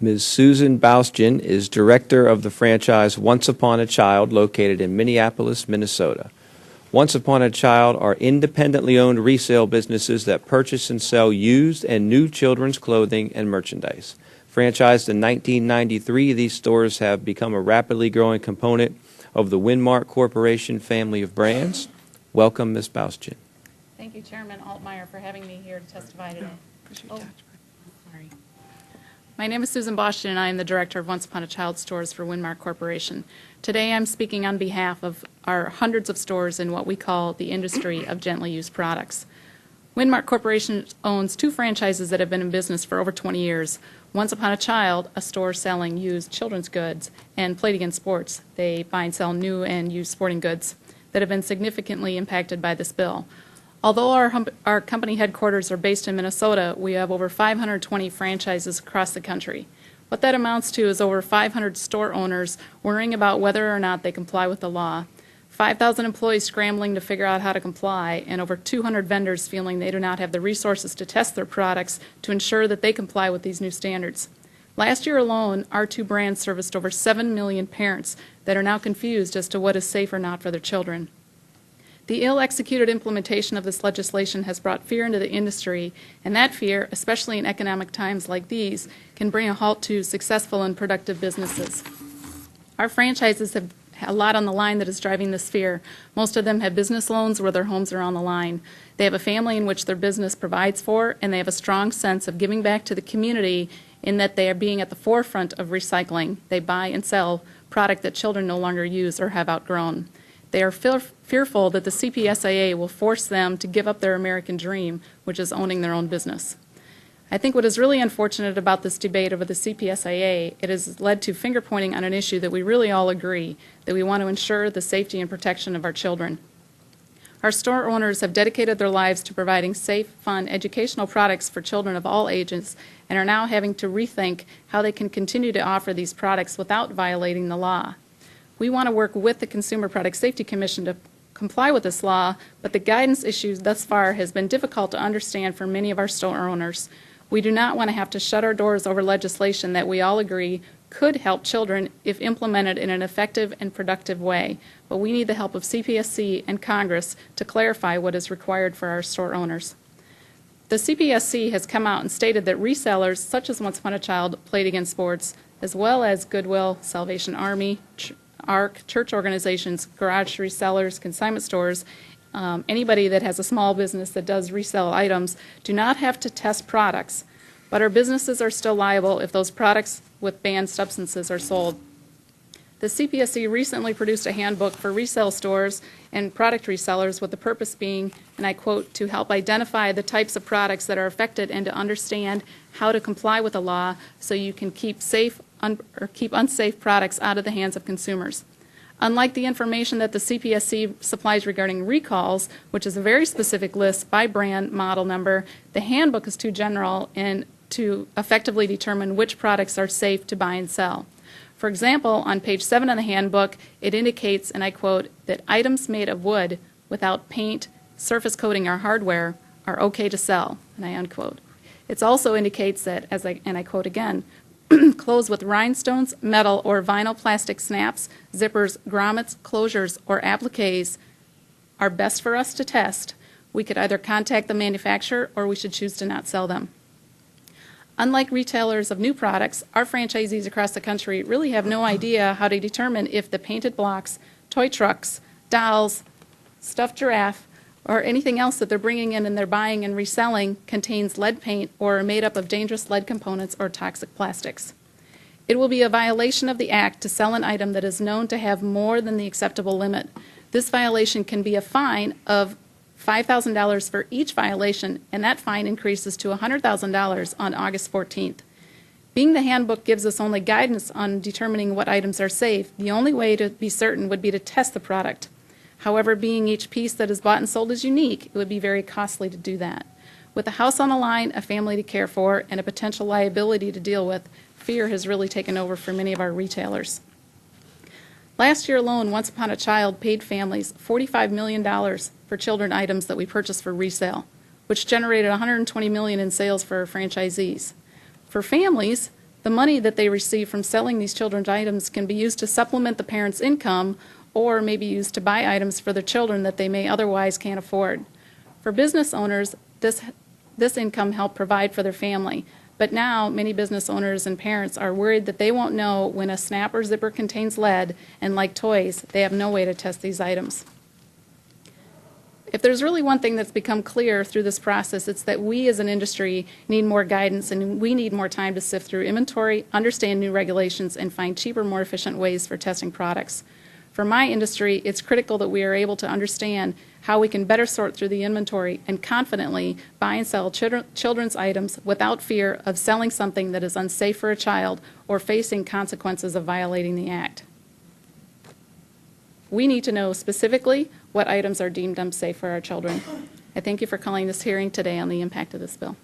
Ms. Susan Baustian is director of the franchise Once Upon a Child, located in Minneapolis, Minnesota. Once Upon a Child are independently owned resale businesses that purchase and sell used and new children's clothing and merchandise. Franchised in 1993, these stores have become a rapidly growing component of the Winmark Corporation family of brands. Welcome, Ms. Baustian. Thank you, Chairman Altmeyer, for having me here to testify today. Sorry. My name is Susan Baustian, and I am the director of Once Upon a Child stores for Winmark Corporation. Today I'm speaking on behalf of our hundreds of stores in what we call the industry of gently used products. Winmark Corporation owns two franchises that have been in business for over 20 years. Once Upon a Child, a store selling used children's goods, and Play It Again Sports. They buy and sell new and used sporting goods that have been significantly impacted by this bill. Although our company headquarters are based in Minnesota, we have over 520 franchises across the country. What that amounts to is over 500 store owners worrying about whether or not they comply with the law, 5,000 employees scrambling to figure out how to comply, and over 200 vendors feeling they do not have the resources to test their products to ensure that they comply with these new standards. Last year alone, our two brands serviced over 7 million parents that are now confused as to what is safe or not for their children. The ill-executed implementation of this legislation has brought fear into the industry, and that fear, especially in economic times like these, can bring a halt to successful and productive businesses. Our franchises have a lot on the line that is driving this fear. Most of them have business loans where their homes are on the line. They have a family in which their business provides for, and they have a strong sense of giving back to the community in that they are being at the forefront of recycling. They buy and sell product that children no longer use or have outgrown. They are fearful that the CPSIA will force them to give up their American dream, which is owning their own business. I think what is really unfortunate about this debate over the CPSIA, it has led to finger-pointing on an issue that we really all agree, that we want to ensure the safety and protection of our children. Our store owners have dedicated their lives to providing safe, fun, educational products for children of all ages and are now having to rethink how they can continue to offer these products without violating the law. We want to work with the Consumer Product Safety Commission to comply with this law, but the guidance issue thus far has been difficult to understand for many of our store owners. We do not want to have to shut our doors over legislation that we all agree could help children if implemented in an effective and productive way, but we need the help of CPSC and Congress to clarify what is required for our store owners. The CPSC has come out and stated that resellers such as Once Upon a Child, Play It Again Sports, as well as Goodwill, Salvation Army, ARC, church organizations, garage resellers, consignment stores, anybody that has a small business that does resell items, do not have to test products, but our businesses are still liable if those products with banned substances are sold. The CPSC recently produced a handbook for resale stores and product resellers with the purpose being, and I quote, to help identify the types of products that are affected and to understand how to comply with the law so you can keep unsafe products out of the hands of consumers. Unlike the information that the CPSC supplies regarding recalls, which is a very specific list by brand, model number, the handbook is too general and to effectively determine which products are safe to buy and sell. For example, on page 7 of the handbook, it indicates, and I quote, that items made of wood without paint, surface coating, or hardware are okay to sell, and I unquote. It also indicates that, and I quote again, clothes with rhinestones, metal, or vinyl plastic snaps, zippers, grommets, closures, or appliques are best for us to test. We could either contact the manufacturer or we should choose to not sell them. Unlike retailers of new products, our franchisees across the country really have no idea how to determine if the painted blocks, toy trucks, dolls, stuffed giraffe, or anything else that they're bringing in and they're buying and reselling contains lead paint or are made up of dangerous lead components or toxic plastics. It will be a violation of the Act to sell an item that is known to have more than the acceptable limit. This violation can be a fine of $5,000 for each violation, and that fine increases to $100,000 on August 14th. Being the handbook gives us only guidance on determining what items are safe, the only way to be certain would be to test the product. However, being each piece that is bought and sold is unique, it would be very costly to do that. With a house on the line, a family to care for, and a potential liability to deal with, fear has really taken over for many of our retailers. Last year alone, Once Upon a Child paid families $45 million for children items that we purchased for resale, which generated $120 million in sales for our franchisees. For families, The money that they receive from selling these children's items can be used to supplement the parents' income or may be used to buy items for their children that they may otherwise can't afford. For business owners, this income helped provide for their family. But now, many business owners and parents are worried that they won't know when a snap or zipper contains lead, and like toys, they have no way to test these items. If there's really one thing that's become clear through this process, it's that we as an industry need more guidance and we need more time to sift through inventory, understand new regulations, and find cheaper, more efficient ways for testing products. For my industry, it's critical that we are able to understand how we can better sort through the inventory and confidently buy and sell children's items without fear of selling something that is unsafe for a child or facing consequences of violating the act. We need to know specifically what items are deemed unsafe for our children. I thank you for calling this hearing today on the impact of this bill.